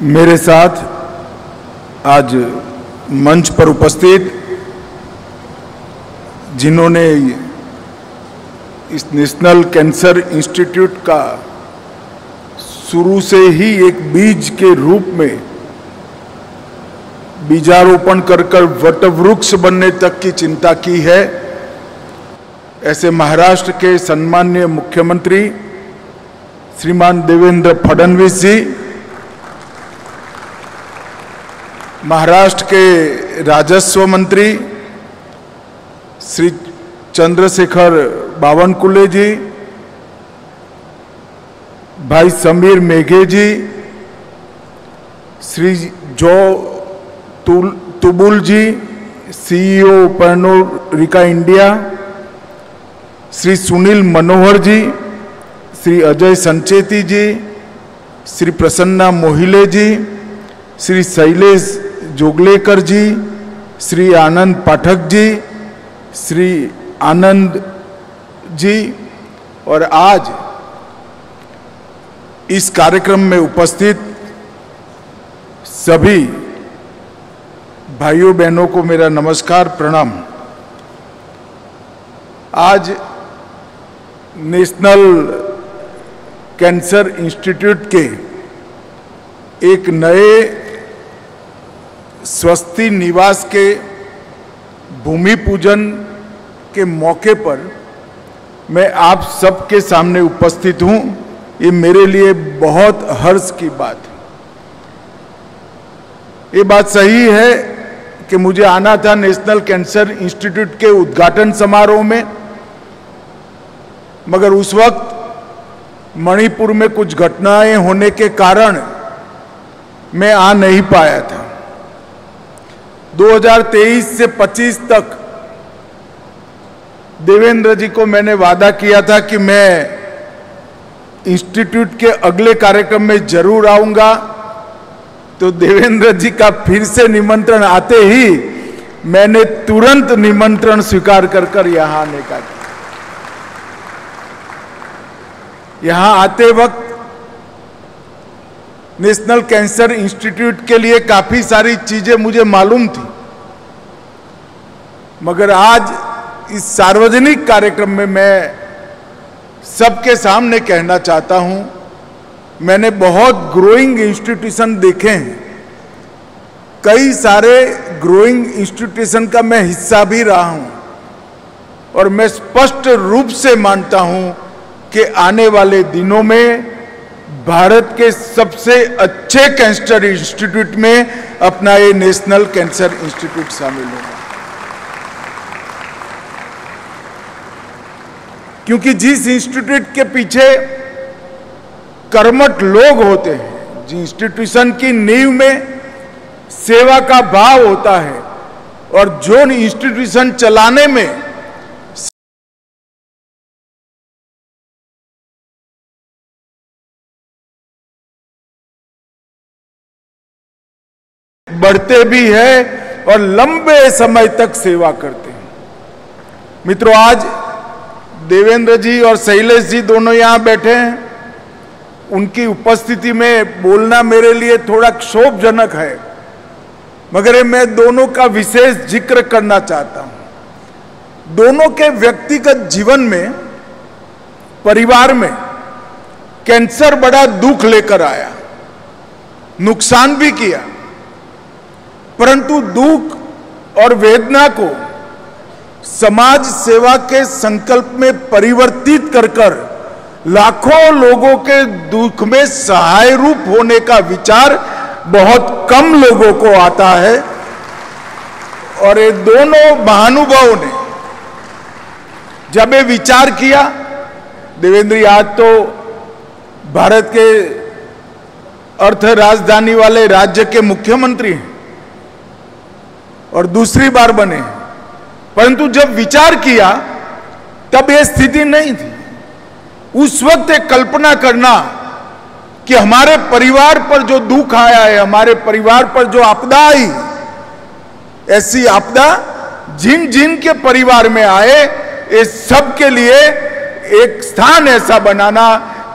मेरे साथ आज मंच पर उपस्थित जिन्होंने इस नेशनल कैंसर इंस्टीट्यूट का शुरू से ही एक बीज के रूप में बीजारोपण कर वटवृक्ष बनने तक की चिंता की है, ऐसे महाराष्ट्र के सम्माननीय मुख्यमंत्री श्रीमान देवेंद्र फडणवीस जी, महाराष्ट्र के राजस्व मंत्री श्री चंद्रशेखर बावनकुले जी, भाई समीर मेघे ji, Shri Jean Touboul ji, CEO पernod Rika इंडिया, श्री सुनील मनोहर जी, श्री अजय संचेती जी, श्री प्रसन्ना मोहिले जी, श्री शैलेश जोगलेकर जी, श्री आनंद पाठक जी, श्री आनंद जी और आज इस कार्यक्रम में उपस्थित सभी भाइयों बहनों को मेरा नमस्कार प्रणाम। आज नेशनल कैंसर इंस्टीट्यूट के एक नए स्वस्ति निवास के भूमि पूजन के मौके पर मैं आप सबके सामने उपस्थित हूं। ये मेरे लिए बहुत हर्ष की बात है। ये बात सही है कि मुझे आना था नेशनल कैंसर इंस्टीट्यूट के उद्घाटन समारोह में, मगर उस वक्त मणिपुर में कुछ घटनाएं होने के कारण मैं आ नहीं पाया था। 2023 से 25 तक देवेंद्र जी को मैंने वादा किया था कि मैं इंस्टीट्यूट के अगले कार्यक्रम में जरूर आऊंगा, तो देवेंद्र जी का फिर से निमंत्रण आते ही मैंने तुरंत निमंत्रण स्वीकार कर यहां आने का। यहां आते वक्त नेशनल कैंसर इंस्टीट्यूट के लिए काफी सारी चीजें मुझे मालूम थी, मगर आज इस सार्वजनिक कार्यक्रम में मैं सबके सामने कहना चाहता हूं, मैंने बहुत ग्रोइंग इंस्टीट्यूशन देखे हैं, कई सारे ग्रोइंग इंस्टीट्यूशन का मैं हिस्सा भी रहा हूं और मैं स्पष्ट रूप से मानता हूं कि आने वाले दिनों में भारत के सबसे अच्छे कैंसर इंस्टीट्यूट में अपना ये नेशनल कैंसर इंस्टीट्यूट शामिल होगा। क्योंकि जिस इंस्टीट्यूट के पीछे कर्मठ लोग होते हैं, जिस इंस्टीट्यूशन की नींव में सेवा का भाव होता है और जो इंस्टीट्यूशन चलाने में बढ़ते भी है और लंबे समय तक सेवा करते हैं। मित्रों, आज देवेंद्र जी और शैलेश जी दोनों यहां बैठे हैं। उनकी उपस्थिति में बोलना मेरे लिए थोड़ा क्षोभजनक है, मगर मैं दोनों का विशेष जिक्र करना चाहता हूं। दोनों के व्यक्तिगत जीवन में, परिवार में कैंसर बड़ा दुख लेकर आया, नुकसान भी किया, परंतु दुख और वेदना को समाज सेवा के संकल्प में परिवर्तित कर लाखों लोगों के दुख में सहाय रूप होने का विचार बहुत कम लोगों को आता है। और ये दोनों महानुभावों ने जब ये विचार किया, देवेंद्र आज तो भारत के अर्थ राजधानी वाले राज्य के मुख्यमंत्री हैं और दूसरी बार बने, परंतु जब विचार किया तब यह स्थिति नहीं थी। उस वक्त एक कल्पना करना कि हमारे परिवार पर जो दुख आया है, हमारे परिवार पर जो आपदा आई, ऐसी आपदा जिन जिन के परिवार में आए, इस सब के लिए एक स्थान ऐसा बनाना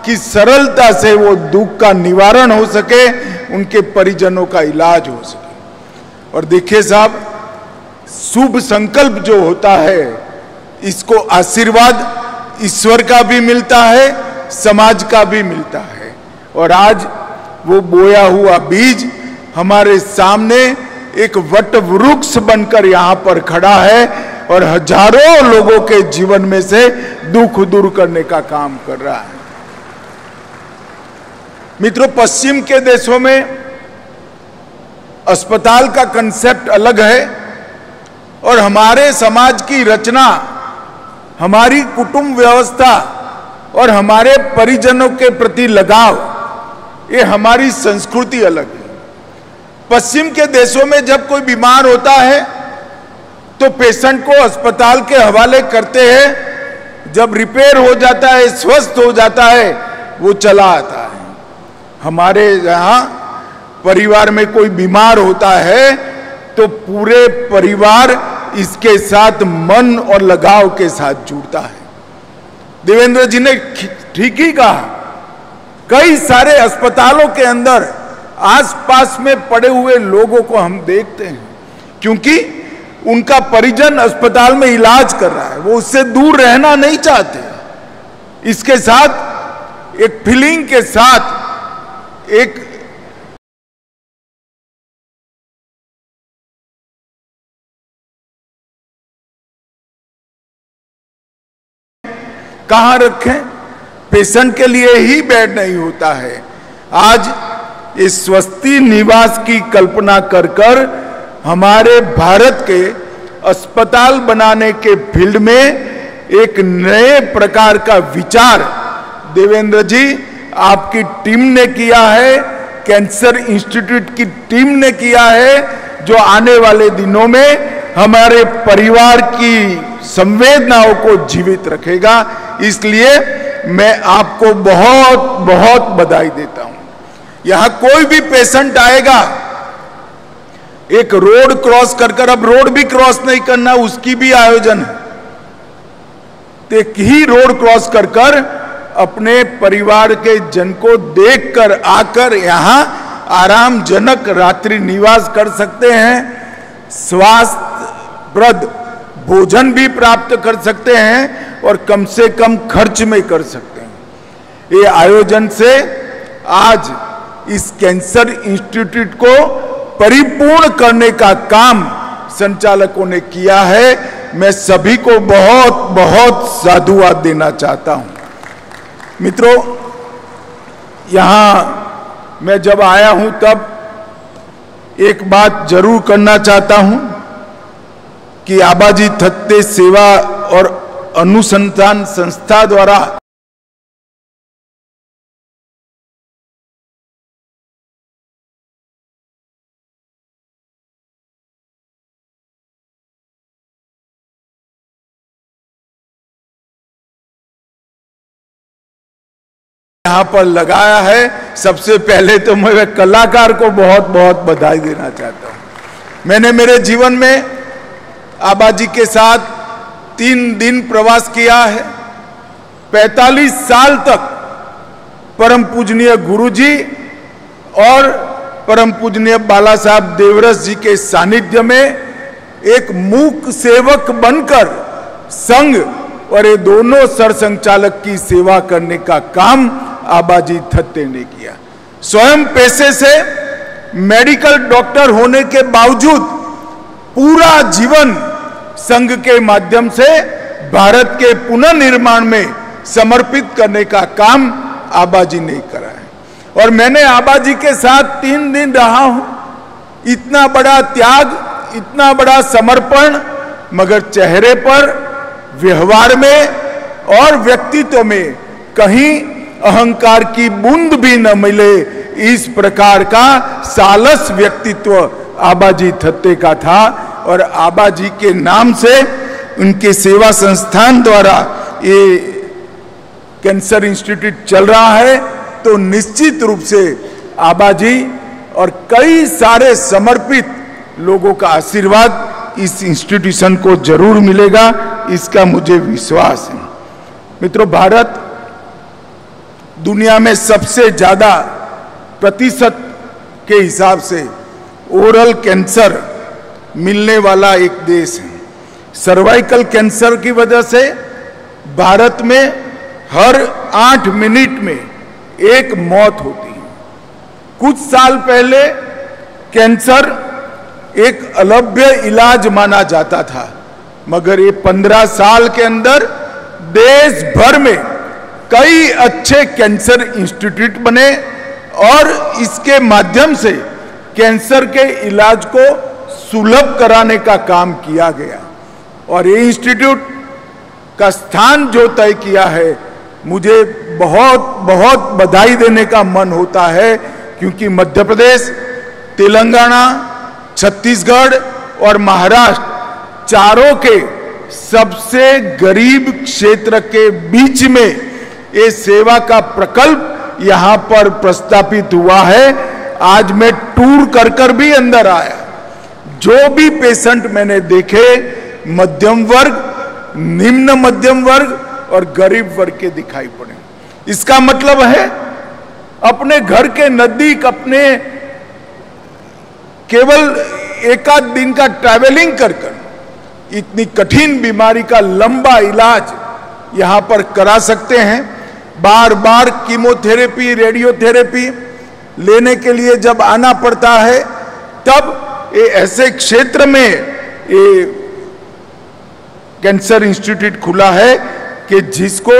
कि सरलता से वो दुख का निवारण हो सके, उनके परिजनों का इलाज हो सके। और देखिए साहब, शुभ संकल्प जो होता है, इसको आशीर्वाद ईश्वर का भी मिलता है, समाज का भी मिलता है। और आज वो बोया हुआ बीज हमारे सामने एक वट वृक्ष बनकर यहाँ पर खड़ा है और हजारों लोगों के जीवन में से दुख दूर करने का काम कर रहा है। मित्रों, पश्चिम के देशों में अस्पताल का कंसेप्ट अलग है और हमारे समाज की रचना, हमारी कुटुंब व्यवस्था और हमारे परिजनों के प्रति लगाव, ये हमारी संस्कृति अलग है। पश्चिम के देशों में जब कोई बीमार होता है तो पेशेंट को अस्पताल के हवाले करते हैं, जब रिपेयर हो जाता है, स्वस्थ हो जाता है, वो चला आता है। हमारे यहाँ परिवार में कोई बीमार होता है तो पूरे परिवार इसके साथ मन और लगाव के साथ जुड़ता है। देवेंद्र जी ने ठीक ही कहा, कई सारे अस्पतालों के अंदर आसपास में पड़े हुए लोगों को हम देखते हैं, क्योंकि उनका परिजन अस्पताल में इलाज कर रहा है, वो उससे दूर रहना नहीं चाहते। इसके साथ एक फीलिंग के साथ एक कहां रखें, पेशेंट के लिए ही बेड नहीं होता है। आज इस स्वस्ति निवास की कल्पना कर कर हमारे भारत के अस्पताल बनाने के फील्ड में एक नए प्रकार का विचार देवेंद्र जी आपकी टीम ने किया है, कैंसर इंस्टीट्यूट की टीम ने किया है, जो आने वाले दिनों में हमारे परिवार की संवेदनाओं को जीवित रखेगा। इसलिए मैं आपको बहुत बहुत बधाई देता हूं। यहां कोई भी पेशेंट आएगा, एक रोड क्रॉस कर अब रोड भी क्रॉस नहीं करना, उसकी भी आयोजन है, तो एक ही रोड क्रॉस कर अपने परिवार के जन को देखकर आकर यहां आरामजनक रात्रि निवास कर सकते हैं, स्वास्थ्यप्रद भोजन भी प्राप्त कर सकते हैं और कम से कम खर्च में कर सकते हैं। ये आयोजन से आज इस कैंसर इंस्टीट्यूट को परिपूर्ण करने का काम संचालकों ने किया है। मैं सभी को बहुत बहुत साधुवाद देना चाहता हूं। मित्रों, यहां मैं जब आया हूं तब एक बात जरूर करना चाहता हूं कि आबाजी थत्ते सेवा और अनुसंधान संस्था द्वारा यहां पर लगाया है, सबसे पहले तो मैं कलाकार को बहुत बहुत बधाई देना चाहता हूं। मैंने मेरे जीवन में आबाजी के साथ 3 दिन प्रवास किया है। 45 साल तक परम पूजनीय गुरुजी और परम पूजनीय बाला साहब देवरस जी के सानिध्य में एक मूक सेवक बनकर संघ और ये दोनों सरसंचालक की सेवा करने का काम आबाजी थत्ते ने किया। स्वयं पेशे से मेडिकल डॉक्टर होने के बावजूद पूरा जीवन संघ के माध्यम से भारत के पुनर्निर्माण में समर्पित करने का काम आबाजी ने करा है। और मैंने आबाजी के साथ 3 दिन रहा हूं। इतना बड़ा त्याग, इतना बड़ा समर्पण, मगर चेहरे पर, व्यवहार में और व्यक्तित्व में कहीं अहंकार की बूंद भी न मिले, इस प्रकार का सालस व्यक्तित्व आबाजी थत्ते का था। और आबाजी के नाम से उनके सेवा संस्थान द्वारा ये कैंसर इंस्टीट्यूट चल रहा है, तो निश्चित रूप से आबाजी और कई सारे समर्पित लोगों का आशीर्वाद इस इंस्टीट्यूशन को जरूर मिलेगा, इसका मुझे विश्वास है। मित्रों, भारत दुनिया में सबसे ज्यादा प्रतिशत के हिसाब से ओरल कैंसर मिलने वाला एक देश है। सर्वाइकल कैंसर की वजह से भारत में हर 8 मिनट में एक मौत होती है। कुछ साल पहले कैंसर एक अलभ्य इलाज माना जाता था, मगर ये 15 साल के अंदर देश भर में कई अच्छे कैंसर इंस्टीट्यूट बने और इसके माध्यम से कैंसर के इलाज को सुलभ कराने का काम किया गया। और ये इंस्टीट्यूट का स्थान जो तय किया है, मुझे बहुत बहुत बधाई देने का मन होता है, क्योंकि मध्य प्रदेश, तेलंगाना, छत्तीसगढ़ और महाराष्ट्र चारों के सबसे गरीब क्षेत्र के बीच में ये सेवा का प्रकल्प यहां पर प्रस्तापित हुआ है। आज मैं टूर कर कर भी अंदर आया, जो भी पेशेंट मैंने देखे मध्यम वर्ग, निम्न मध्यम वर्ग और गरीब वर्ग के दिखाई पड़े। इसका मतलब है अपने घर के नजदीक, अपने केवल एक आध दिन का ट्रैवलिंग कर इतनी कठिन बीमारी का लंबा इलाज यहां पर करा सकते हैं। बार बार कीमोथेरेपी, रेडियोथेरेपी लेने के लिए जब आना पड़ता है, तब ये ऐसे क्षेत्र में ये कैंसर इंस्टीट्यूट खुला है कि जिसको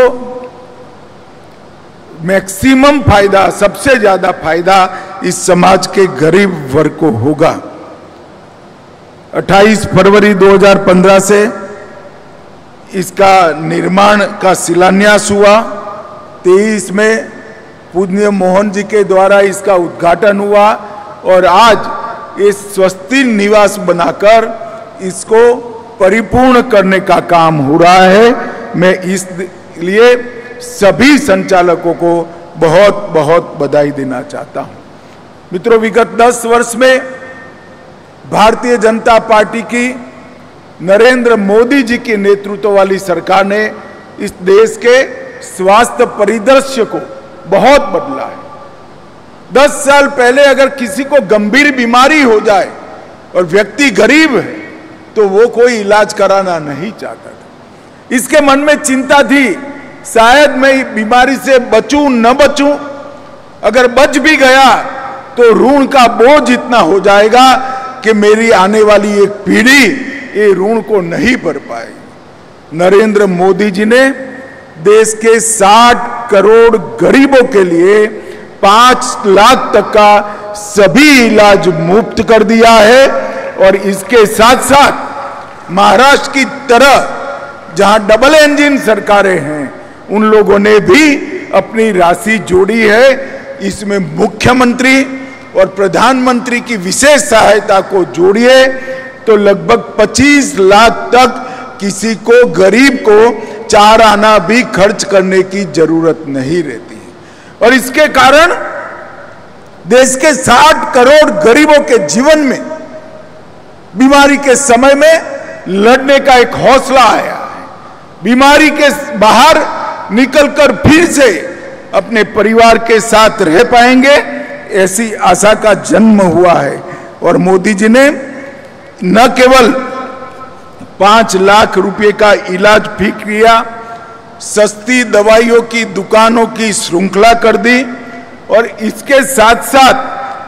मैक्सिमम फायदा, सबसे ज्यादा फायदा इस समाज के गरीब वर्ग को होगा। 28 फरवरी 2015 से इसका निर्माण का शिलान्यास हुआ। 23 में पूज्य मोहन जी के द्वारा इसका उद्घाटन हुआ और आज इस स्वस्ति निवास बनाकर इसको परिपूर्ण करने का काम हो रहा है। मैं इसलिए सभी संचालकों को बहुत बहुत बधाई देना चाहता हूं। मित्रों, विगत 10 वर्ष में भारतीय जनता पार्टी की नरेंद्र मोदी जी के नेतृत्व वाली सरकार ने इस देश के स्वास्थ्य परिदृश्य को बहुत बदला है। 10 साल पहले अगर किसी को गंभीर बीमारी हो जाए और व्यक्ति गरीब है तो वो कोई इलाज कराना नहीं चाहता था। इसके मन में चिंता थी, शायद मैं बीमारी से बचूं न बचूं, अगर बच भी गया तो ऋण का बोझ इतना हो जाएगा कि मेरी आने वाली एक पीढ़ी ये ऋण को नहीं भर पाएगी। नरेंद्र मोदी जी ने देश के 60 करोड़ गरीबों के लिए 5 लाख तक का सभी इलाज मुफ्त कर दिया है। और इसके साथ साथ महाराष्ट्र की तरह जहां डबल इंजन सरकारें हैं, उन लोगों ने भी अपनी राशि जोड़ी है। इसमें मुख्यमंत्री और प्रधानमंत्री की विशेष सहायता को जोड़िए तो लगभग 25 लाख तक किसी को, गरीब को 4 आना भी खर्च करने की जरूरत नहीं रहती है। और इसके कारण देश के 60 करोड़ गरीबों के जीवन में बीमारी के समय में लड़ने का एक हौसला आया है। बीमारी के बाहर निकलकर फिर से अपने परिवार के साथ रह पाएंगे, ऐसी आशा का जन्म हुआ है। और मोदी जी ने न केवल 5 लाख रुपए का इलाज फ्री किया, सस्ती दवाइयों की दुकानों की श्रृंखला कर दी और इसके साथ साथ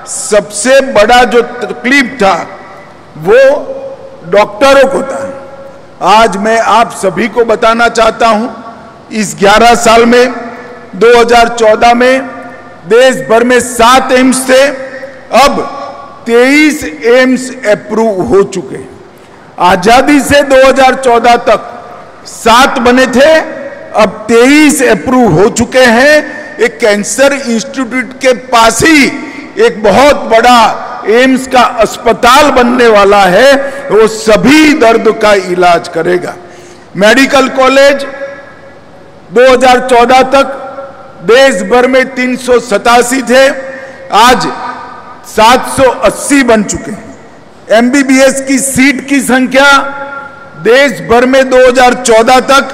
सबसे बड़ा जो तकलीफ था वो डॉक्टरों को था। आज मैं आप सभी को बताना चाहता हूं, इस 11 साल में 2014 में देश भर में 7 एम्स थे, अब 23 एम्स अप्रूव हो चुके हैं। आजादी से 2014 तक 7 बने थे, अब 23 अप्रूव हो चुके हैं। एक कैंसर इंस्टीट्यूट के पास ही एक बहुत बड़ा एम्स का अस्पताल बनने वाला है, वो सभी दर्द का इलाज करेगा। मेडिकल कॉलेज 2014 तक देश भर में 387 थे, आज 780 बन चुके हैं। एमबीबीएस की सीट की संख्या देश भर में 2014 तक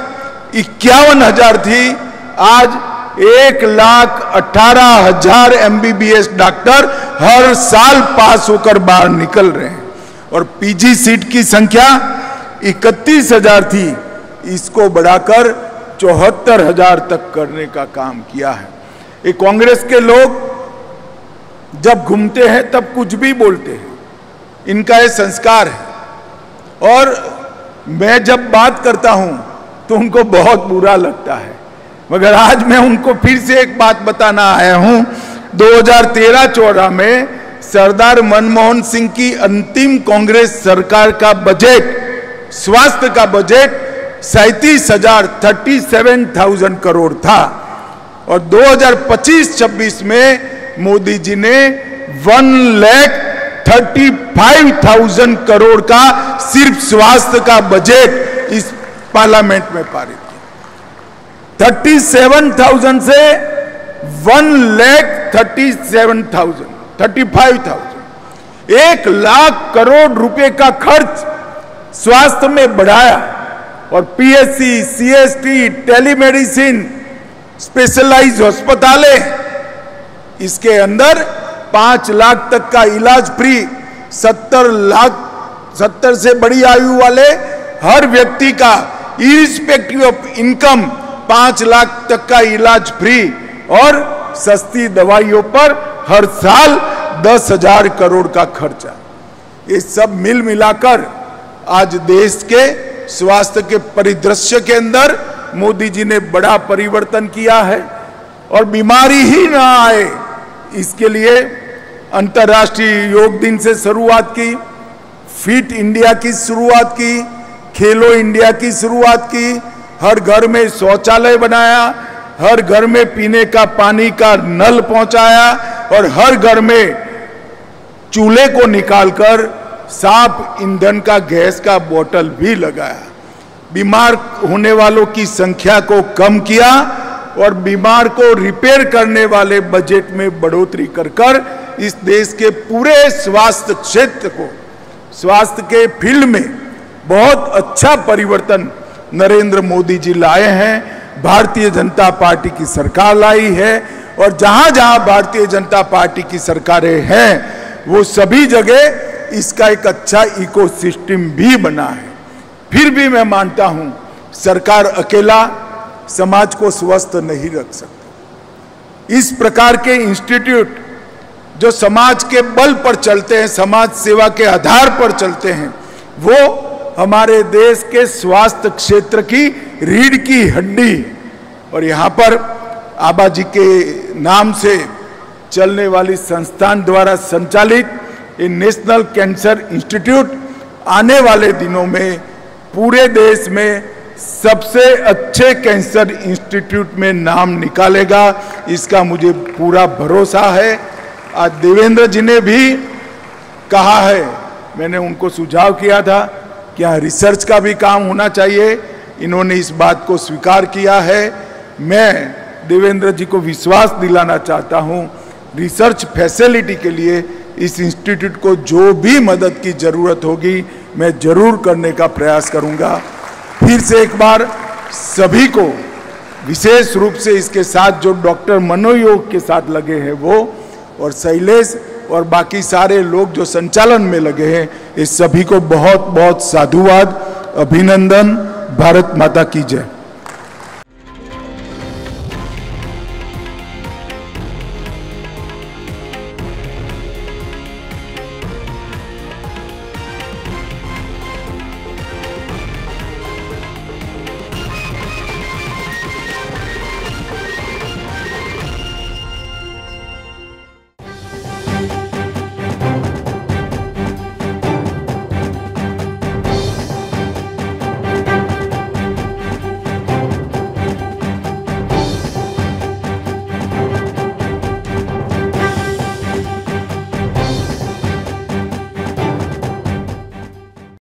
51,000 थी, आज 1,18,000 एमबीबीएस डॉक्टर हर साल पास होकर बाहर निकल रहे हैं। और पीजी सीट की संख्या 31,000 थी, इसको बढ़ाकर 74,000 तक करने का काम किया है। ये कांग्रेस के लोग जब घूमते हैं तब कुछ भी बोलते हैं, इनका ये संस्कार है। और मैं जब बात करता हूं तो उनको बहुत बुरा लगता है, मगर आज मैं उनको फिर से एक बात बताना आया हूं। 2013-14 में सरदार मनमोहन सिंह की अंतिम कांग्रेस सरकार का बजट, स्वास्थ्य का बजट 37,000 करोड़ था। और 2025-26 में मोदी जी ने 1,35,000 करोड़ का सिर्फ स्वास्थ्य का बजट इस पार्लियामेंट में पारित किया। 37,000 से 1,37,000, 35,000, 1 लाख करोड़ रुपए का खर्च स्वास्थ्य में बढ़ाया। और पीएससी, सीएसटी, टेलीमेडिसिन, स्पेशलाइज्ड अस्पतालें, इसके अंदर 5 लाख तक का इलाज फ्री, 70 से बड़ी आयु वाले हर व्यक्ति का इरिस्पेक्टिव ऑफ इनकम 5 लाख तक का इलाज फ्री, और सस्ती दवाइयों पर हर साल 10,000 करोड़ का खर्चा। ये सब मिल मिलाकर आज देश के स्वास्थ्य के परिदृश्य के अंदर मोदी जी ने बड़ा परिवर्तन किया है। और बीमारी ही ना आए इसके लिए अंतर्राष्ट्रीय योग दिन से शुरुआत की, फिट इंडिया की शुरुआत की, खेलो इंडिया की शुरुआत की, हर घर में शौचालय बनाया, हर घर में पीने का पानी का नल पहुंचाया, और हर घर में चूल्हे को निकालकर साफ ईंधन का गैस का बोतल भी लगाया। बीमार होने वालों की संख्या को कम किया और बीमार को रिपेयर करने वाले बजट में बढ़ोतरी कर इस देश के पूरे स्वास्थ्य क्षेत्र को, स्वास्थ्य के फील्ड में बहुत अच्छा परिवर्तन नरेंद्र मोदी जी लाए हैं। भारतीय जनता पार्टी की सरकार लाई है, और जहां जहां भारतीय जनता पार्टी की सरकारें हैं वो सभी जगह इसका एक अच्छा इकोसिस्टम भी बना है। फिर भी मैं मानता हूं सरकार अकेला समाज को स्वस्थ नहीं रख सकती। इस प्रकार के इंस्टीट्यूट जो समाज के बल पर चलते हैं, समाज सेवा के आधार पर चलते हैं, वो हमारे देश के स्वास्थ्य क्षेत्र की रीढ़ की हड्डी। और यहाँ पर आबा जी के नाम से चलने वाली संस्थान द्वारा संचालित ये नेशनल कैंसर इंस्टीट्यूट आने वाले दिनों में पूरे देश में सबसे अच्छे कैंसर इंस्टीट्यूट में नाम निकालेगा, इसका मुझे पूरा भरोसा है। आज देवेंद्र जी ने भी कहा है, मैंने उनको सुझाव किया था कि यहाँ रिसर्च का भी काम होना चाहिए, इन्होंने इस बात को स्वीकार किया है। मैं देवेंद्र जी को विश्वास दिलाना चाहता हूँ, रिसर्च फैसिलिटी के लिए इस इंस्टीट्यूट को जो भी मदद की जरूरत होगी मैं जरूर करने का प्रयास करूँगा। फिर से एक बार सभी को, विशेष रूप से इसके साथ जो डॉक्टर मनोयोग के साथ लगे हैं वो, और शैलेश और बाकी सारे लोग जो संचालन में लगे हैं, इस सभी को बहुत बहुत साधुवाद, अभिनंदन। भारत माता की जय।